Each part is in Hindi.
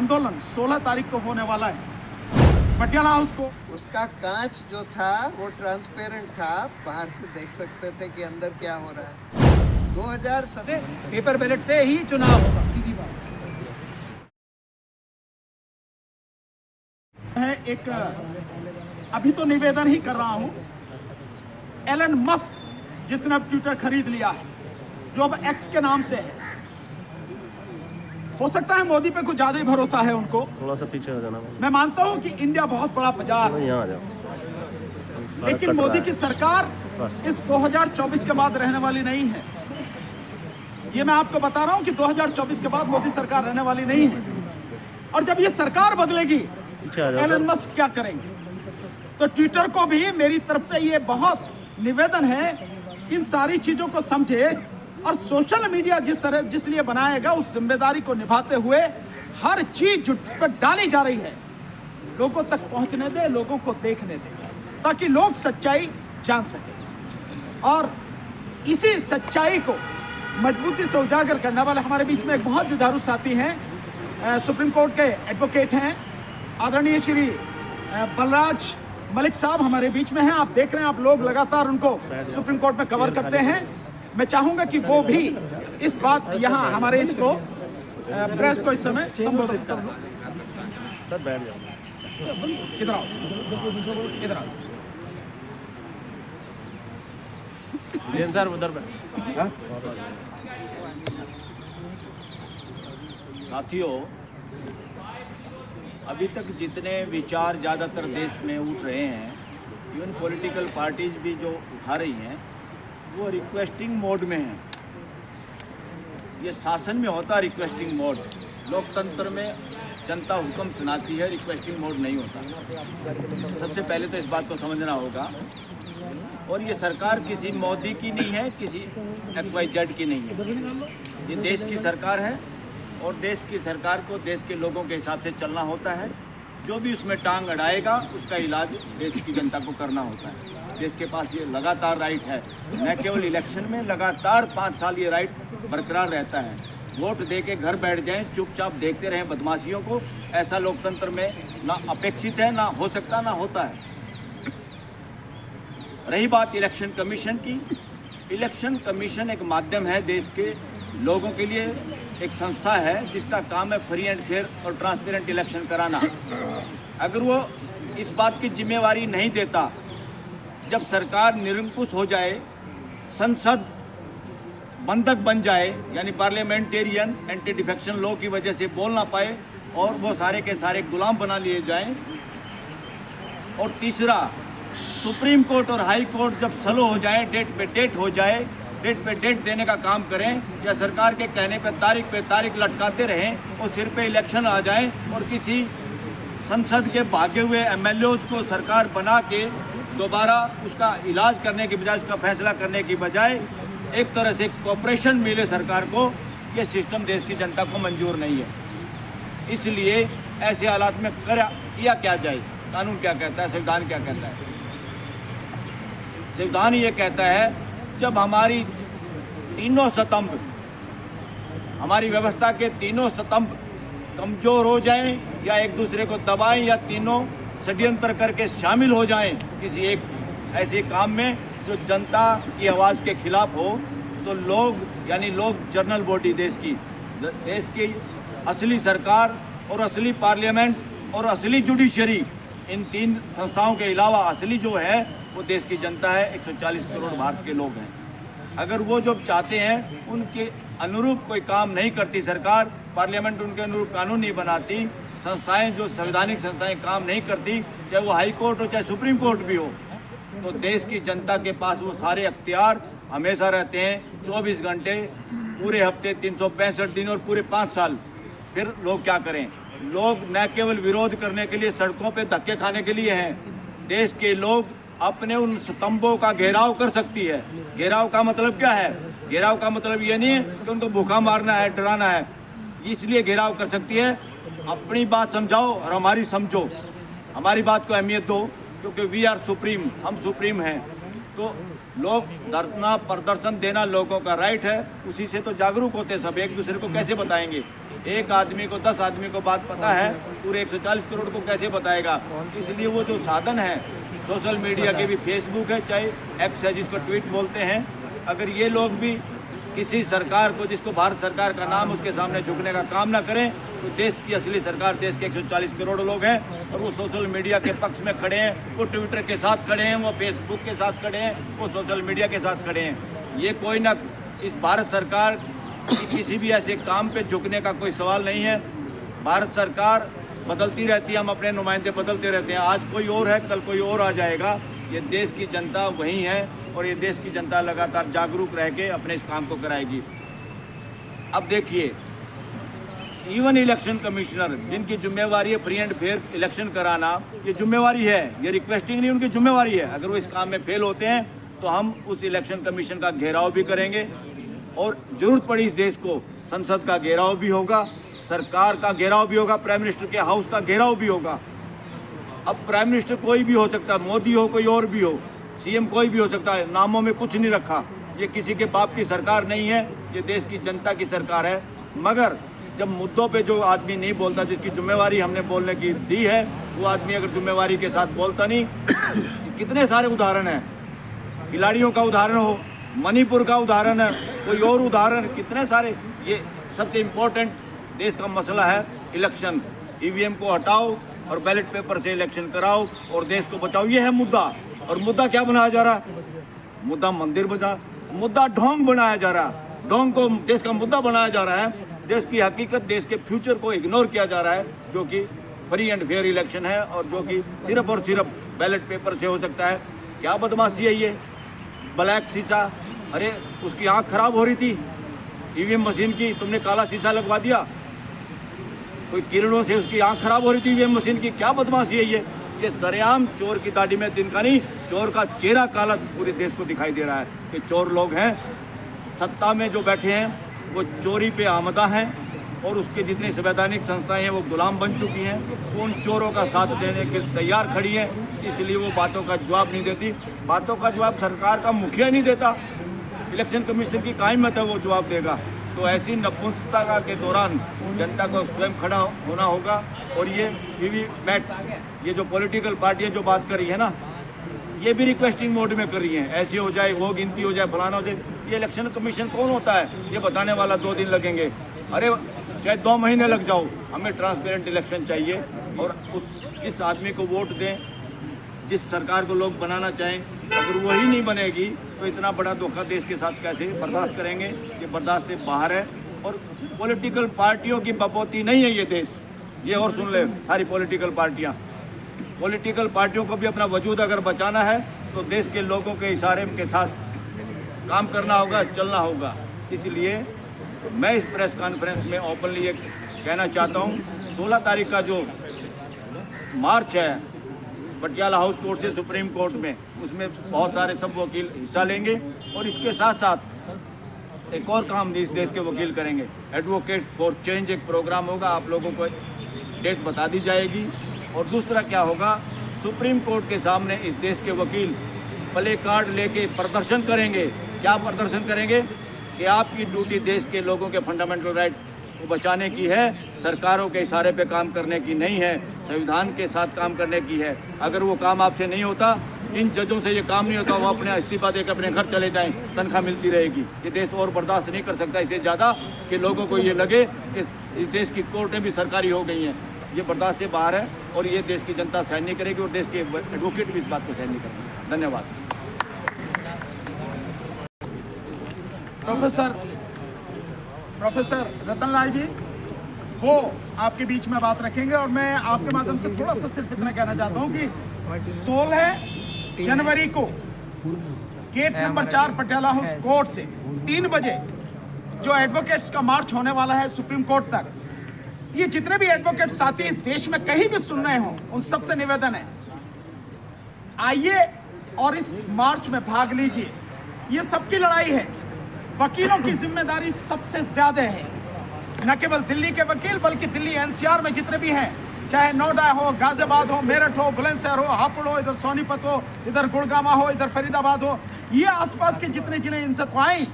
आंदोलन 16 तारीख को होने वाला है पटियाला हाउस को। उसका कांच जो था वो ट्रांसपेरेंट था, बाहर से देख सकते थे कि अंदर क्या हो रहा है। 2017 पेपर बैलेट से ही चुनाव होगा, सीधी बात है। एक अभी तो निवेदन ही कर रहा हूं, एलन मस्क जिसने अब ट्विटर खरीद लिया है, जो अब एक्स के नाम से है, हो सकता है मोदी पे कुछ ज्यादा ही भरोसा है उनको। थोड़ा सा पीछे हो जाना। मैं मानता हूं कि इंडिया बहुत बड़ा बाजार है, यहाँ आ जाओ। लेकिन मोदी की सरकार इस 2024 के बाद रहने वाली नहीं है। ये मैं आपको बता रहा हूं कि 2024 के बाद मोदी सरकार रहने वाली नहीं है। और जब ये सरकार बदलेगी, पीछे आ जाओ। एलन मस्क क्या करेंगे? तो ट्विटर को भी मेरी तरफ से ये बहुत निवेदन है, इन सारी चीजों को समझे और सोशल मीडिया जिस लिए बनाएगा उस जिम्मेदारी को निभाते हुए हर चीज जो पर डाली जा रही है लोगों तक पहुंचने दे, लोगों को देखने दे, ताकि लोग सच्चाई जान सके। और इसी सच्चाई को मजबूती से उजागर करने वाले हमारे बीच में एक बहुत जुझारू साथी हैं, सुप्रीम कोर्ट के एडवोकेट हैं, आदरणीय श्री बलराज मलिक साहब हमारे बीच में हैं। आप देख रहे हैं, आप लोग लगातार उनको सुप्रीम कोर्ट में कवर करते हैं। मैं चाहूंगा कि वो भी इस बात यहाँ हमारे इसको प्रेस को इस समय संबोधित करें। सर बैठ जाओ। इधर आओ, इधर आओ। सर उधर बैठ। साथियों, अभी तक जितने विचार ज़्यादातर देश में उठ रहे हैं, इवन पॉलिटिकल पार्टीज भी जो उठा रही हैं, वो रिक्वेस्टिंग मोड में हैं। ये शासन में होता है रिक्वेस्टिंग मोड, लोकतंत्र में जनता हुक्म सुनाती है, रिक्वेस्टिंग मोड नहीं होता। सबसे पहले तो इस बात को समझना होगा। और ये सरकार किसी मोदी की नहीं है, किसी XYZ की नहीं है, ये देश की सरकार है। और देश की सरकार को देश के लोगों के हिसाब से चलना होता है। जो भी उसमें टांग अड़ाएगा उसका इलाज देश की जनता को करना होता है। देश के पास ये लगातार राइट है, न केवल इलेक्शन में, लगातार 5 साल ये राइट बरकरार रहता है। वोट दे के घर बैठ जाएं, चुपचाप देखते रहें बदमाशियों को, ऐसा लोकतंत्र में ना अपेक्षित है, ना हो सकता, ना होता है। रही बात इलेक्शन कमीशन की, इलेक्शन कमीशन एक माध्यम है देश के लोगों के लिए, एक संस्था है जिसका काम है फ्री एंड फेयर और ट्रांसपेरेंट इलेक्शन कराना। अगर वो इस बात की जिम्मेवारी नहीं देता, जब सरकार निरंकुश हो जाए, संसद बंधक बन जाए, यानी पार्लियामेंटेरियन एंटी डिफेक्शन लॉ की वजह से बोल ना पाए और वो सारे के सारे गुलाम बना लिए जाएं। और तीसरा, सुप्रीम कोर्ट और हाई कोर्ट जब स्लो हो जाए, डेट पे डेट हो जाए, डेट पे डेट देने का काम करें, या सरकार के कहने पे तारीख लटकाते रहें और सिर पे इलेक्शन आ जाए और किसी संसद के भागे हुए MLAs को सरकार बना के दोबारा उसका इलाज करने की बजाय, उसका फैसला करने की बजाय एक तरह से कॉपरेशन मिले सरकार को, ये सिस्टम देश की जनता को मंजूर नहीं है। इसलिए ऐसे हालात में किया क्या जाए? कानून क्या कहता है, संविधान क्या कहता है? संविधान ये कहता है, जब हमारी तीनों स्तंभ, हमारी व्यवस्था के तीनों स्तंभ कमजोर हो जाएं या एक दूसरे को दबाएं या तीनों षड्यंत्र करके शामिल हो जाएं किसी एक ऐसे काम में जो जनता की आवाज़ के खिलाफ हो, तो लोग, यानी लोग जनरल बॉडी, देश की असली सरकार और असली पार्लियामेंट और असली जुडिशरी, इन 3 संस्थाओं के अलावा असली जो है वो देश की जनता है, 140 करोड़ भारत के लोग हैं। अगर वो जो चाहते हैं उनके अनुरूप कोई काम नहीं करती सरकार, पार्लियामेंट उनके अनुरूप कानून नहीं बनाती, संस्थाएं जो संवैधानिक संस्थाएं काम नहीं करती, चाहे वो हाई कोर्ट हो चाहे सुप्रीम कोर्ट भी हो, तो देश की जनता के पास वो सारे अख्तियार हमेशा रहते हैं, 24 घंटे, पूरे हफ्ते, 365 दिन और पूरे 5 साल। फिर लोग क्या करें? लोग न केवल विरोध करने के लिए सड़कों पे धक्के खाने के लिए हैं, देश के लोग अपने उन स्तंभों का घेराव कर सकती है। घेराव का मतलब क्या है? घेराव का मतलब ये नहीं है कि उनको भूखा मारना है, डराना है, इसलिए घेराव कर सकती है। अपनी बात समझाओ और हमारी समझो, हमारी बात को अहमियत दो, क्योंकि वी आर सुप्रीम, हम सुप्रीम हैं। जिसको लोग धरना प्रदर्शन देना लोगों का राइट है, उसी से तो जागरूक होते सब। एक दूसरे को कैसे बताएंगे? एक आदमी को 10 आदमी को बात पता है, पूरे 140 करोड़ को कैसे बताएगा? इसलिए वो जो साधन है सोशल मीडिया के भी, फेसबुक है चाहे एक्स है जिसको ट्वीट बोलते हैं, अगर ये लोग भी किसी सरकार को, जिसको भारत सरकार का नाम, उसके सामने झुकने का काम ना करें, तो देश की असली सरकार, देश के 140 करोड़ लोग हैं और वो सोशल मीडिया के पक्ष में खड़े हैं, वो ट्विटर के साथ खड़े हैं, वो फेसबुक के साथ खड़े हैं, वो सोशल मीडिया के साथ खड़े हैं। ये कोई ना, इस भारत सरकार की किसी भी ऐसे काम पे झुकने का कोई सवाल नहीं है। भारत सरकार बदलती रहती है, हम अपने नुमाइंदे बदलते रहते हैं। आज कोई और है, कल कोई और आ जाएगा। ये देश की जनता वही है और ये देश की जनता लगातार जागरूक रह के अपने इस काम को कराएगी। अब देखिए, इवन इलेक्शन कमिश्नर जिनकी जिम्मेवारी है फ्री एंड फेयर इलेक्शन कराना, ये जिम्मेवारी है, ये रिक्वेस्टिंग नहीं, उनकी जिम्मेवारी है। अगर वो इस काम में फेल होते हैं तो हम उस इलेक्शन कमीशन का घेराव भी करेंगे और जरूरत पड़ी इस देश को संसद का घेराव भी होगा, सरकार का घेराव भी होगा, प्राइम मिनिस्टर के हाउस का घेराव भी होगा। अब प्राइम मिनिस्टर कोई भी हो सकता है, मोदी हो, कोई और भी हो, सीएम कोई भी हो सकता है, नामों में कुछ नहीं रखा। ये किसी के बाप की सरकार नहीं है, ये देश की जनता की सरकार है। मगर जब मुद्दों पे जो आदमी नहीं बोलता, जिसकी जिम्मेवारी हमने बोलने की दी है, वो आदमी अगर जिम्मेवारी के साथ बोलता नहीं, कितने सारे उदाहरण हैं, खिलाड़ियों का उदाहरण हो, मणिपुर का उदाहरण है, कोई और उदाहरण, कितने सारे। ये सबसे इम्पोर्टेंट देश का मसला है इलेक्शन। ईवीएम को हटाओ और बैलेट पेपर से इलेक्शन कराओ और देश को बचाओ, ये है मुद्दा। और मुद्दा क्या बनाया जा रहा है? मुद्दा मंदिर बजा, मुद्दा ढोंग बनाया जा रहा है, ढोंग को देश का मुद्दा बनाया जा रहा है। देश की हकीकत, देश के फ्यूचर को इग्नोर किया जा रहा है, जो कि फ्री एंड फेयर इलेक्शन है और जो कि सिर्फ और सिर्फ बैलेट पेपर से हो सकता है। क्या बदमाशी है ये? ब्लैक शीशा, अरे उसकी आँख खराब हो रही थी ईवीएम मशीन की, तुमने काला शीशा लगवा दिया। कोई किरणों से उसकी आँख खराब हो रही थी ईवीएम मशीन की। क्या बदमाशी है ये सरेआम चोर की दाढ़ी में तिनका नहीं, चोर का चेहरा काला पूरे देश को दिखाई दे रहा है कि चोर लोग हैं। सत्ता में जो बैठे हैं वो चोरी पे आमदा हैं और उसके जितनी संवैधानिक संस्थाएं हैं वो गुलाम बन चुकी हैं, वो उन चोरों का साथ देने के तैयार खड़ी हैं। इसलिए वो बातों का जवाब नहीं देती। बातों का जवाब सरकार का मुखिया नहीं देता, इलेक्शन कमीशन की कायम में वो जवाब देगा। तो ऐसी नपुंसकता के दौरान जनता को स्वयं खड़ा होना होगा। और ये वीवीपैट, ये जो पॉलिटिकल पार्टियां जो बात कर रही है ना, ये भी रिक्वेस्टिंग मोड में कर रही हैं, ऐसे हो जाए, वो गिनती हो जाए, फलाना हो जाए। ये इलेक्शन कमीशन कौन होता है ये बताने वाला? 2 दिन लगेंगे, अरे चाहे 2 महीने लग जाओ, हमें ट्रांसपेरेंट इलेक्शन चाहिए। और जिस आदमी को वोट दें, जिस सरकार को लोग बनाना चाहें, अगर वही नहीं बनेगी तो इतना बड़ा धोखा देश के साथ कैसे बर्दाश्त करेंगे? ये बर्दाश्त से बाहर है। और पॉलिटिकल पार्टियों की बपौती नहीं है ये देश। ये और सुन ले सारी पॉलिटिकल पार्टियाँ, पॉलिटिकल पार्टियों को भी अपना वजूद अगर बचाना है तो देश के लोगों के इशारे के साथ काम करना होगा, चलना होगा। इसलिए मैं इस प्रेस कॉन्फ्रेंस में ओपनली ये कहना चाहता हूँ, 16 तारीख का जो मार्च है पटियाला हाउस कोर्ट से सुप्रीम कोर्ट में, उसमें बहुत सारे सब वकील हिस्सा लेंगे। और इसके साथ साथ एक और काम इस देश के वकील करेंगे, एडवोकेट फॉर चेंज एक प्रोग्राम होगा, आप लोगों को डेट बता दी जाएगी। और दूसरा क्या होगा, सुप्रीम कोर्ट के सामने इस देश के वकील प्ले कार्ड लेके प्रदर्शन करेंगे। क्या प्रदर्शन करेंगे? कि आपकी ड्यूटी देश के लोगों के फंडामेंटल राइट को बचाने की है, सरकारों के इशारे पे काम करने की नहीं है, संविधान के साथ काम करने की है। अगर वो काम आपसे नहीं होता, जिन जजों से ये काम नहीं होता, वो अपने इस्तीफा देकर अपने घर चले जाएं, तनख्वाह मिलती रहेगी। ये देश और बर्दाश्त नहीं कर सकता इससे ज़्यादा कि लोगों को ये लगे कि इस देश की कोर्टें भी सरकारी हो गई हैं। ये बर्दाश्त से बाहर है और ये देश की जनता सहन नहीं करेगी और देश के एडवोकेट भी इस बात को सहन नहीं करेंगे। धन्यवाद। प्रोफेसर रतनलाल जी वो आपके बीच में बात रखेंगे और मैं आपके माध्यम से थोड़ा सा सिर्फ इतना कहना चाहता हूँ कि 16 जनवरी को gate number 4 Patiala house court से 3 बजे जो एडवोकेट्स का मार्च होने वाला है सुप्रीम कोर्ट तक, ये जितने भी एडवोकेट साथी इस देश में कहीं भी सुन रहे हों, उन सबसे निवेदन है, आइए और इस मार्च में भाग लीजिए। ये सबकी लड़ाई है, वकीलों की जिम्मेदारी सबसे ज्यादा है। न केवल दिल्ली के वकील बल्कि दिल्ली एनसीआर में जितने भी हैं चाहे नोएडा हो, गाजियाबाद हो, मेरठ हो, बुलंदशहर हो, हापुड़ हो, इधर सोनीपत हो, इधर गुड़गामा हो, इधर फरीदाबाद हो, ये आसपास के जितने जिले इनसे तो आए,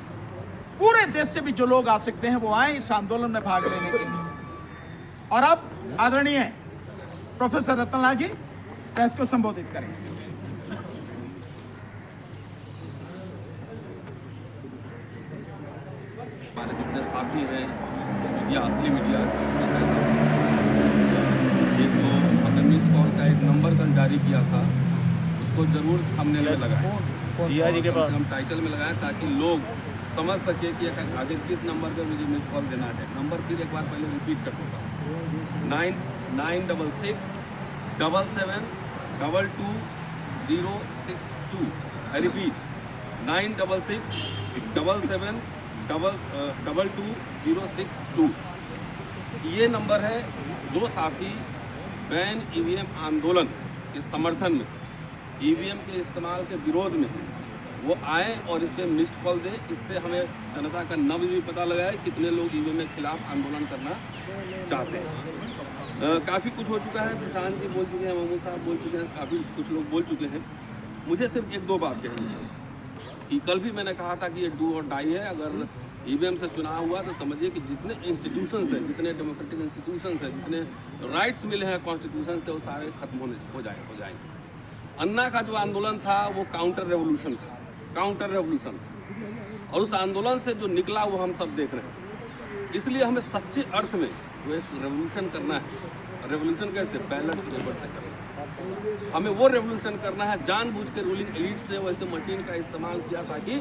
पूरे देश से भी जो लोग आ सकते हैं वो आए इस आंदोलन में भाग लेने के लिए। और अब आदरणीय प्रोफेसर रतनलाल जी प्रेस को संबोधित करेंगे। हमारे जितने साथी हैं मीडिया, असली मीडिया, ये जो हमने मिस्ड कॉल का एक नंबर कल जारी किया था, उसको जरूर थंबनेल में लगाएं, जिया जी के पास हम टाइटल में लगाएं ताकि लोग समझ सके कि आखिर किस नंबर पे मुझे मिस्ड कॉल देना है। नंबर फिर एक बार पहले रिपीट कर दूँगा, 9966 77 22 062। I repeat 966 77 22 062। ये नंबर है जो साथी बैन ईवीएम आंदोलन के समर्थन में, ईवीएम के इस्तेमाल के विरोध में वो आए और इस पर मिस्ड कॉल दें। इससे हमें जनता का नब्ज भी पता लगा है कितने लोग ईवीएम के खिलाफ आंदोलन करना चाहते हैं। काफ़ी कुछ हो चुका है, प्रशांत जी बोल चुके हैं, महमूद साहब बोल चुके हैं, काफ़ी कुछ लोग बोल चुके हैं। मुझे सिर्फ एक दो बात कहनी है कि कल भी मैंने कहा था कि ये डू और डाई है। अगर ईवीएम से चुनाव हुआ तो समझिए कि जितने इंस्टीट्यूशंस हैं, जितने डेमोक्रेटिक इंस्टीट्यूशंस हैं, जितने राइट्स मिले हैं कॉन्स्टिट्यूशन से, वो सारे खत्म हो जाएंगे। अन्ना का जो आंदोलन था वो काउंटर रेवोल्यूशन था, काउंटर रेवोल्यूशन था, और उस आंदोलन से जो निकला वो हम सब देख रहे हैं। इसलिए हमें सच्चे अर्थ में वो एक रेवोल्यूशन करना है। रेवोल्यूशन कैसे? बैलेट पेपर से करना है। हमें वो रेवोल्यूशन करना है, जानबूझ के रूलिंग एलिट से वैसे मशीन का इस्तेमाल किया ताकि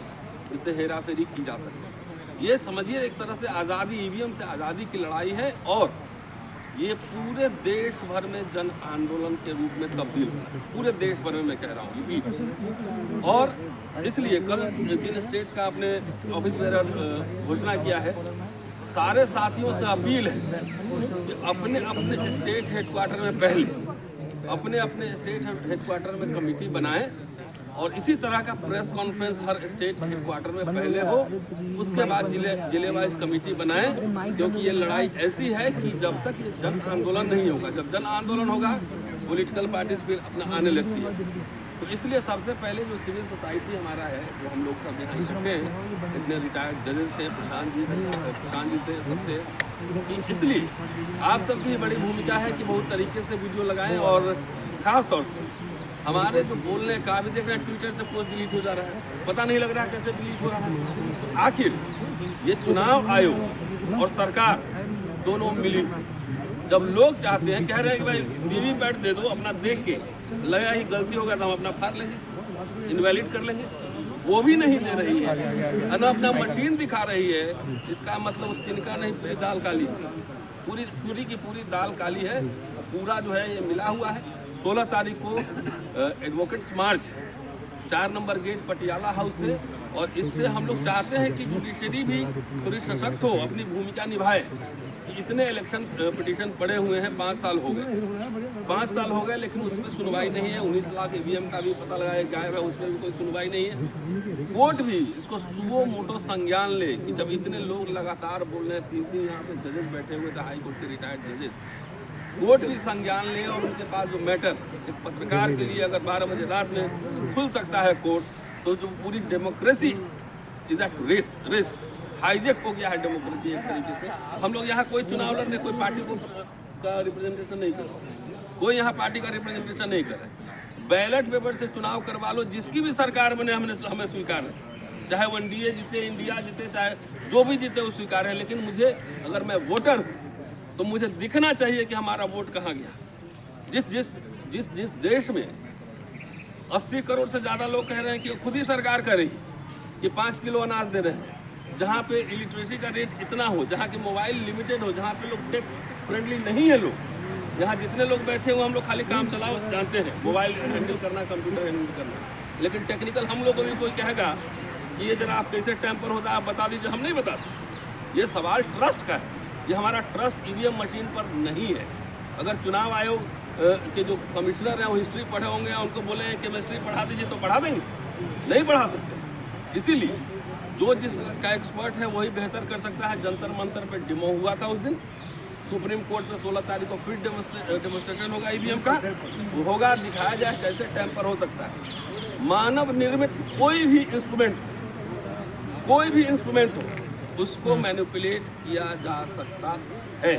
इससे हेरा फेरी की जा सके। ये समझिए एक तरह से आज़ादी, ईवीएम से आज़ादी की लड़ाई है, और ये पूरे देश भर में जन आंदोलन के रूप में तब्दील हो रहा है, पूरे देश भर में मैं कह रहा हूँ। और इसलिए कल जिन स्टेट्स का अपने ऑफिस में घोषणा किया है, सारे साथियों से अपील है कि अपने अपने स्टेट हेडक्वार्टर में पहले अपने स्टेट हेडक्वार्टर में कमेटी बनाएं, और इसी तरह का प्रेस कॉन्फ्रेंस हर स्टेट हेडक्वार्टर में पहले हो, उसके बाद जिले वाइज कमेटी बनाएं। क्योंकि ये लड़ाई ऐसी है कि जब तक ये जन आंदोलन नहीं होगा, जब जन आंदोलन होगा पॉलिटिकल पार्टीज फिर अपना आने लगती है। तो इसलिए सबसे पहले जो सिविल सोसाइटी हमारा है, जो हम लोग सब यहाँ इकट्ठे हैं, इतने रिटायर्ड जजेस थे, प्रशांत जी थे, सब थे, कि इसलिए आप सबकी बड़ी भूमिका है कि बहुत तरीके से वीडियो लगाएं, और ख़ास तौर से हमारे जो बोलने का भी देख रहे हैं, ट्विटर से पोस्ट डिलीट हो जा रहा है, पता नहीं लग रहा है कैसे डिलीट हो रहा है। आखिर ये चुनाव आयोग और सरकार दोनों मिली, जब लोग चाहते हैं, कह रहे हैं कि भाई वीवीपैट दे दो, अपना देख के लगा ही गलती होगा तो हम अपना फाड़ लेंगे, इनवैलिड कर लेंगे, वो भी नहीं दे रही है, अपना मशीन दिखा रही है। इसका मतलब तिनका नहीं, पूरी दाल काली, पूरी की पूरी दाल काली है। पूरा जो है ये मिला हुआ है। 16 तारीख को एडवोकेट्स मार्च 4 नंबर गेट पटियाला हाउस से, और इससे हम लोग चाहते हैं कि जुडिशरी भी थोड़ी सशक्त हो, अपनी भूमिका निभाए। इतने इलेक्शन पिटीशन पड़े हुए हैं, 5 साल हो गए, लेकिन उसमें सुनवाई नहीं है। 19 लाख ईवीएम का भी पता लगाया गायब है, उसमें भी कोई सुनवाई नहीं है। कोर्ट भी इसको सुओ मोटो संज्ञान ले कि जब इतने लोग लगातार बोल रहे हैं, 3 यहाँ पे जजेस बैठे हुए थे, हाई कोर्ट के रिटायर्ड जजेस, कोर्ट भी संज्ञान ले, और उनके पास जो मैटर एक पत्रकार के लिए अगर 12 बजे रात में खुल सकता है कोर्ट, तो जो पूरी democracy is at risk, hijack हो गया है डेमोक्रेसी एक तरीके से। हम लोग यहाँ कोई चुनाव लड़ने, कोई पार्टी का रिप्रेजेंटेशन नहीं कर रहे, कोई यहाँ पार्टी का रिप्रेजेंटेशन नहीं कर रहे। बैलेट पेपर से चुनाव करवा लो, जिसकी भी सरकार बने हमें स्वीकार है, चाहे वो एनडीए जीते, इंडिया जीते, चाहे जो भी जीते वो स्वीकार है। लेकिन मुझे, अगर मैं वोटर हूँ, तो मुझे दिखना चाहिए कि हमारा वोट कहाँ गया। जिस देश में 80 करोड़ से ज़्यादा लोग कह रहे हैं कि खुद ही सरकार कह रही कि 5 किलो अनाज दे रहे हैं, जहाँ पे इलिटरेसी का रेट इतना हो, जहाँ के मोबाइल लिमिटेड हो, जहाँ पे लोग टेक फ्रेंडली नहीं है लोग, यहाँ जितने लोग बैठे हुए हम लोग खाली काम चलाओ जानते हैं, मोबाइल हैंडल करना, कंप्यूटर हैंडल करना, लेकिन टेक्निकल हम लोग को भी कोई कहेगा कि ये जरा आप कैसे टेम्पर होता है आप बता दीजिए, हम नहीं बता सकते। ये सवाल ट्रस्ट का है, ये हमारा ट्रस्ट ईवीएम मशीन पर नहीं है। अगर चुनाव आयोग के जो कमिश्नर हैं वो हिस्ट्री पढ़े होंगे, उनको बोले केमिस्ट्री पढ़ा दीजिए तो पढ़ा देंगे, नहीं पढ़ा सकते। इसीलिए जो जिसका एक्सपर्ट है वही बेहतर कर सकता है। जंतर मंतर पे डेमो हुआ था उस दिन, सुप्रीम कोर्ट में 16 तारीख को फिर डेमोस्ट्रेशन होगा ईवीएम का, वो होगा, दिखाया जाए कैसे टेम्पर हो सकता है। मानव निर्मित कोई भी इंस्ट्रूमेंट हो उसको मैनिपुलेट किया जा सकता है,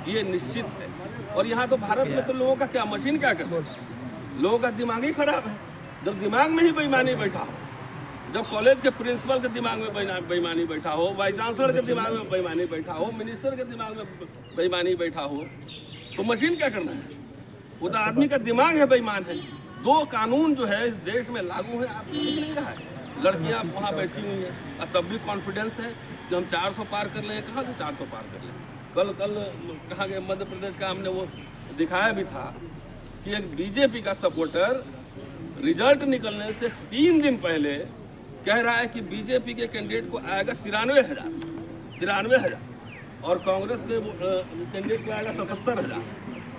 ये निश्चित है। और यहाँ तो भारत में तो लोगों का क्या मशीन क्या करते हैं, लोगों का दिमाग ही खराब है। जब दिमाग में ही बेईमानी बैठा हो, जब कॉलेज के प्रिंसिपल के दिमाग में बेईमानी बैठा हो, वाइस चांसलर के दिमाग में बेईमानी बैठा हो, मिनिस्टर के दिमाग में बेईमानी बैठा हो, तो मशीन क्या करना है? वो तो आदमी का दिमाग है बेईमान है। 2 कानून जो है इस देश में लागू है, आपको दिख नहीं रहा है। लड़कियां वहाँ बैठी हुई हैं और तब भी कॉन्फिडेंस है कि हम 400 पार कर लें। कहाँ से 400 पार कर लें? कल कहाँ गए, मध्य प्रदेश का हमने वो दिखाया भी था कि एक बीजेपी का सपोर्टर रिजल्ट निकलने से 3 दिन पहले कह रहा है कि बीजेपी के कैंडिडेट को आएगा 93,000 और कांग्रेस के कैंडिडेट को आएगा 77,000।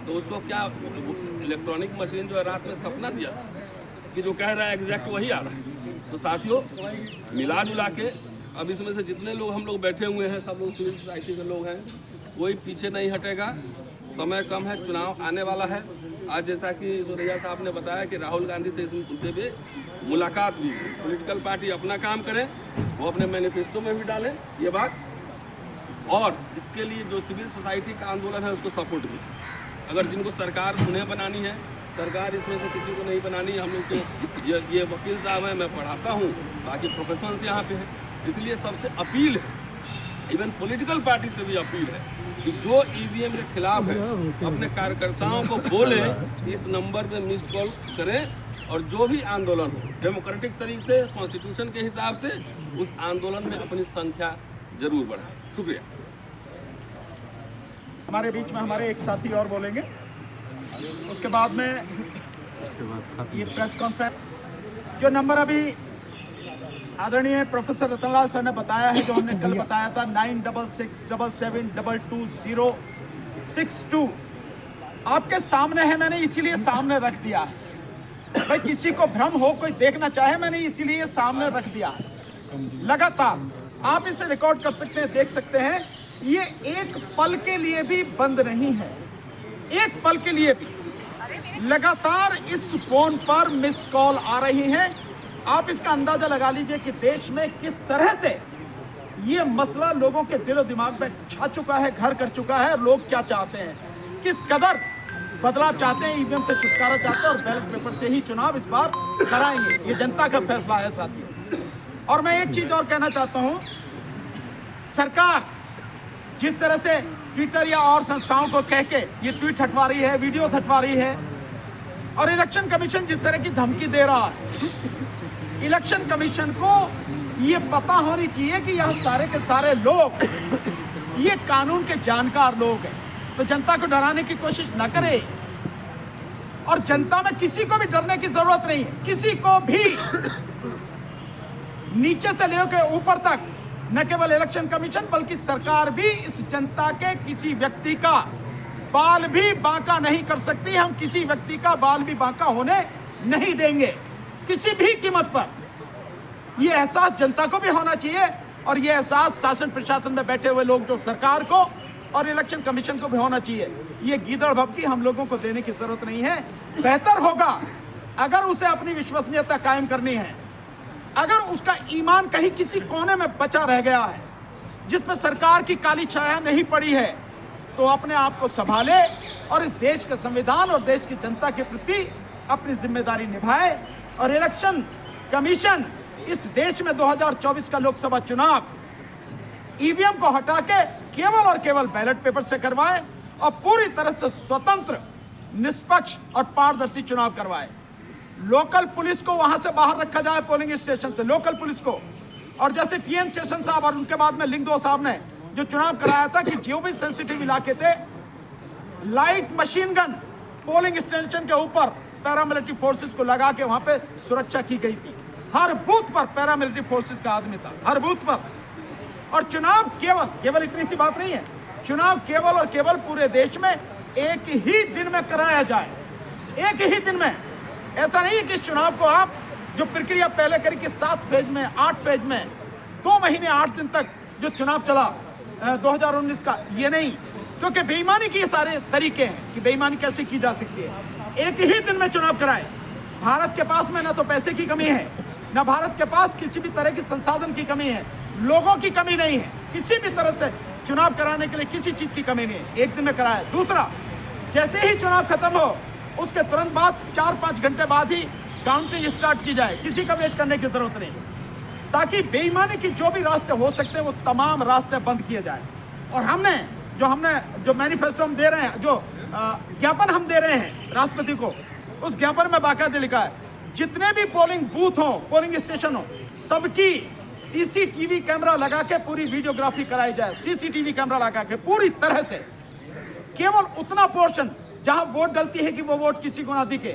तो उसको क्या इलेक्ट्रॉनिक मशीन जो है रात में सपना दिया कि जो कह रहा है एग्जैक्ट वही आ रहा है। तो साथियों, मिला जुला के अब इसमें से जितने लोग हम लोग बैठे हुए हैं, सब लोग सिविल सोसाइटी के लोग हैं, कोई पीछे नहीं हटेगा। समय कम है, चुनाव आने वाला है। आज जैसा कि सुरैया साहब ने बताया कि राहुल गांधी से इस मुद्दे पे मुलाकात भी, पॉलिटिकल पार्टी अपना काम करें, वो अपने मैनिफेस्टो में भी डालें ये बात, और इसके लिए जो सिविल सोसाइटी का आंदोलन है उसको सपोर्ट भी। अगर जिनको सरकार उन्हें बनानी है, सरकार इसमें से किसी को नहीं बनानी है। हम लोग के ये वकील साहब हैं, मैं पढ़ाता हूँ, बाकी प्रोफेशनल्स यहाँ पे हैं, इसलिए सबसे अपील है, इवन पॉलिटिकल पार्टी से भी अपील है कि जो ईवीएम के खिलाफ है अपने कार्यकर्ताओं को बोले, इस नंबर पे मिस्ड कॉल करें और जो भी आंदोलन हो डेमोक्रेटिक तरीके से, कॉन्स्टिट्यूशन के हिसाब से, उस आंदोलन में अपनी संख्या जरूर बढ़ाएं। शुक्रिया। हमारे बीच में हमारे एक साथी और बोलेंगे, उसके बाद में ये प्रेस कॉन्फ्रेंस जो नंबर अभी आदरणीय प्रोफेसर रतनलाल सर ने बताया है, जो हमने कल बताया था 9667722062 आपके सामने है। मैंने इसीलिए सामने रख दिया है भाई, किसी को भ्रम हो, कोई देखना चाहे, मैंने इसीलिए सामने रख दिया है। लगातार आप इसे रिकॉर्ड कर सकते हैं, देख सकते हैं। ये एक पल के लिए भी बंद नहीं है, एक पल के लिए भी। लगातार इस फोन पर मिस कॉल आ रही हैं। आप इसका अंदाजा लगा लीजिए कि देश में किस तरह से ये मसला लोगों के दिलो दिमाग में छा चुका है, घर कर चुका है। लोग क्या चाहते हैं, किस कदर बदलाव चाहते हैं, ईवीएम से छुटकारा चाहते हैं और बैलेट पेपर से ही चुनाव इस बार कराएंगे। ये जनता का फैसला है साथियों। और मैं एक चीज और कहना चाहता हूं, सरकार जिस तरह से ट्विटर या और संस्थाओं को कह के ये ट्वीट हटवा रही है, वीडियोस हटवा रही है, और इलेक्शन कमीशन जिस तरह की धमकी दे रहा है, इलेक्शन कमीशन को ये पता होनी चाहिए कि यहाँ सारे के सारे लोग ये कानून के जानकार लोग हैं। तो जनता को डराने की कोशिश न करे, और जनता में किसी को भी डरने की जरूरत नहीं है, किसी को भी, नीचे से लेकर ऊपर तक। न केवल इलेक्शन कमीशन बल्कि सरकार भी इस जनता के किसी व्यक्ति का बाल भी बांका नहीं कर सकती। हम किसी व्यक्ति का बाल भी बांका होने नहीं देंगे किसी भी कीमत पर। यह एहसास जनता को भी होना चाहिए, और यह एहसास शासन प्रशासन में बैठे हुए लोग, जो सरकार को और इलेक्शन कमीशन को भी होना चाहिए। ये गीदड़ भभकी हम लोगों को देने की जरूरत नहीं है। बेहतर होगा अगर उसे अपनी विश्वसनीयता कायम करनी है, अगर उसका ईमान कहीं किसी कोने में बचा रह गया है जिस पर सरकार की काली छाया नहीं पड़ी है, तो अपने आप को संभाले और इस देश के संविधान और देश की जनता के प्रति अपनी जिम्मेदारी निभाए। और इलेक्शन कमीशन इस देश में 2024 का लोकसभा चुनाव ईवीएम को हटा के केवल और केवल बैलेट पेपर से करवाए और पूरी तरह से स्वतंत्र, निष्पक्ष और पारदर्शी चुनाव करवाए। लोकल पुलिस को वहां से बाहर रखा जाए, पोलिंग स्टेशन से लोकल पुलिस को। और जैसे टीएन शेषन साहब और उनके बाद में लिंगदो साहब ने जो चुनाव कराया था कि जो भी सेंसिटिव इलाके थे, light machine gun polling station के ऊपर पैरामिलिट्री फोर्सेस को लगा के वहां पे सुरक्षा की गई थी। हर बूथ पर पैरामिलिट्री फोर्सेस का आदमी था, हर बूथ पर। और चुनाव केवल इतनी सी बात नहीं है, चुनाव केवल और केवल पूरे देश में एक ही दिन में कराया जाए, एक ही दिन में। ऐसा नहीं है कि इस चुनाव को आप जो प्रक्रिया पहले करी कि 7 फेज में, 8 फेज में, 2 महीने 8 दिन तक जो चुनाव चला 2019 का, ये नहीं। क्योंकि बेईमानी के ये सारे तरीके हैं कि बेईमानी कैसे की जा सकती है। एक ही दिन में चुनाव कराए। भारत के पास में ना तो पैसे की कमी है, ना भारत के पास किसी भी तरह की संसाधन की कमी है, लोगों की कमी नहीं है, किसी भी तरह से चुनाव कराने के लिए किसी चीज की कमी नहीं है। एक दिन में कराया। दूसरा, जैसे ही चुनाव खत्म हो उसके तुरंत बाद 4-5 घंटे बाद ही काउंटिंग स्टार्ट की जाए, किसी का वेट करने की जरूरत नहीं, ताकि बेईमानी की जो भी रास्ते हो सकते हैं वो तमाम रास्ते बंद किए जाए। और हमने जो मैनिफेस्टो हम दे रहे हैं, जो ज्ञापन हम दे रहे हैं राष्ट्रपति को, उस ज्ञापन में बाकायदे लिखा है जितने भी पोलिंग बूथ हो, पोलिंग स्टेशन हो, सबकी सीसीटीवी कैमरा लगा के पूरी वीडियोग्राफी कराई जाए। सीसीटीवी कैमरा लगा के पूरी तरह से, केवल उतना पोर्शन जहां वोट गलती है कि वो वोट किसी को ना दिखे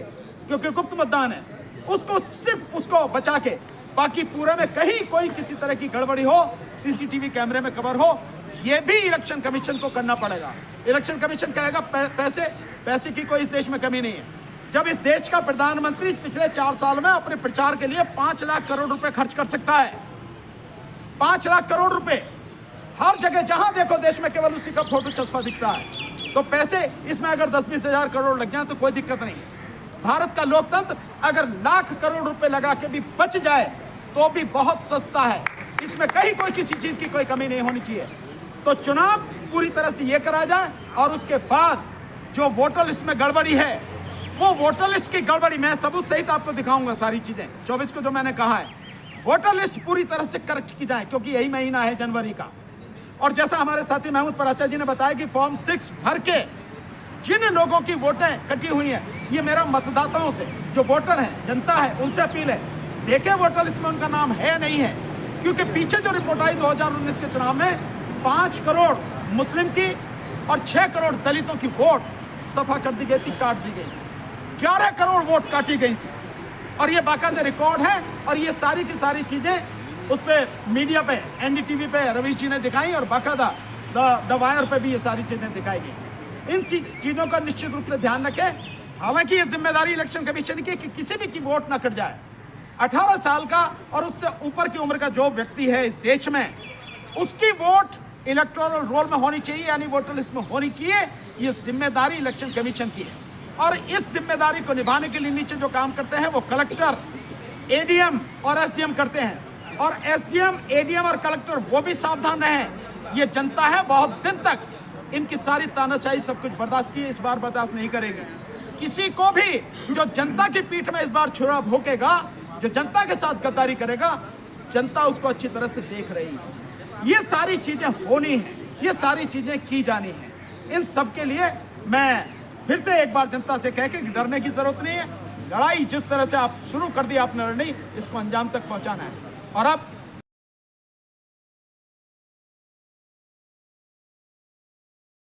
क्योंकि गुप्त मतदान है, उसको सिर्फ उसको बचा के, बाकी पूरे में कहीं कोई किसी तरह की गड़बड़ी हो सीसीटीवी कैमरे में कवर हो, ये भी इलेक्शन कमीशन को करना पड़ेगा। इलेक्शन कमीशन कहेगा पैसे की कोई इस देश में कमी नहीं है। जब इस देश का प्रधानमंत्री पिछले 4 साल में अपने प्रचार के लिए 5 लाख करोड़ रुपए खर्च कर सकता है, 5 लाख करोड़ रुपए, हर जगह जहां देखो देश में केवल उसी का फोटो चस्पा दिखता है। तो पैसे इसमें अगर 10-20 हजार करोड़ लग जाए तो कोई दिक्कत नहीं। भारत का लोकतंत्र अगर लाख करोड़ रुपए लगा के भी बच जाए तो भी बहुत सस्ता है, इसमें कहीं कोई किसी चीज की कोई कमी नहीं होनी चाहिए। तो चुनाव पूरी तरह से ये करा जाए और उसके बाद जो वोटर लिस्ट में गड़बड़ी है, वो वोटर लिस्ट की गड़बड़ी मैं सबूत सहित आपको दिखाऊंगा सारी चीजें। 24 को जो मैंने कहा है, वोटर लिस्ट पूरी तरह से करेक्ट की जाए क्योंकि यही महीना है जनवरी का। और जैसा हमारे साथी महमूद पराचा जी ने बताया कि फॉर्म 6 भर के जिन लोगों की वोटें कटी हुई हैं, ये मेरा मतदाताओं से, जो वोटर हैं, जनता है, उनसे अपील है, देखें वोटर लिस्ट में उनका नाम है या नहीं है। क्योंकि पीछे जो रिपोर्ट आई 2019 के चुनाव में 5 करोड़ मुस्लिम की और 6 करोड़ दलितों की वोट सफा कर दी गई थी, काट दी गई, 11 करोड़ वोट काटी गई थी। और ये बाकायदा रिकॉर्ड है और ये सारी की सारी चीजें उस पे मीडिया पे, एनडीटीवी पे रवीश जी ने दिखाई और बाकायदा द वायर पे भी ये सारी चीजें दिखाई गई। इन चीजों का निश्चित रूप से ध्यान रखें। हालांकि ये जिम्मेदारी इलेक्शन कमीशन की कि किसी भी की वोट ना कट जाए। 18 साल का और उससे ऊपर की उम्र का जो व्यक्ति है इस देश में, उसकी वोट इलेक्टोरल रोल में होनी चाहिए, यानी वोटर लिस्ट में होनी चाहिए। ये जिम्मेदारी इलेक्शन कमीशन की है और इस जिम्मेदारी को निभाने के लिए नीचे जो काम करते हैं वो कलेक्टर, एडीएम और एसडीएम करते हैं। और एसडीएम, एडीएम और कलेक्टर वो भी सावधान रहें। ये जनता है, बहुत दिन तक इनकी सारी तानाशाही सब कुछ बर्दाश्त की, इस बार बर्दाश्त नहीं करेगी। किसी को भी जो जनता की पीठ में इस बार छुरा भोंकेगा, जो जनता के साथ गद्दारी करेगा, जनता उसको अच्छी तरह से देख रही है। ये सारी चीजें होनी है, ये सारी चीजें की जानी है। इन सब के लिए मैं फिर से एक बार जनता से कह के डरने की जरूरत नहीं है। लड़ाई जिस तरह से आप शुरू कर दी आपने लड़नी, इसको अंजाम तक पहुंचाना है। और अब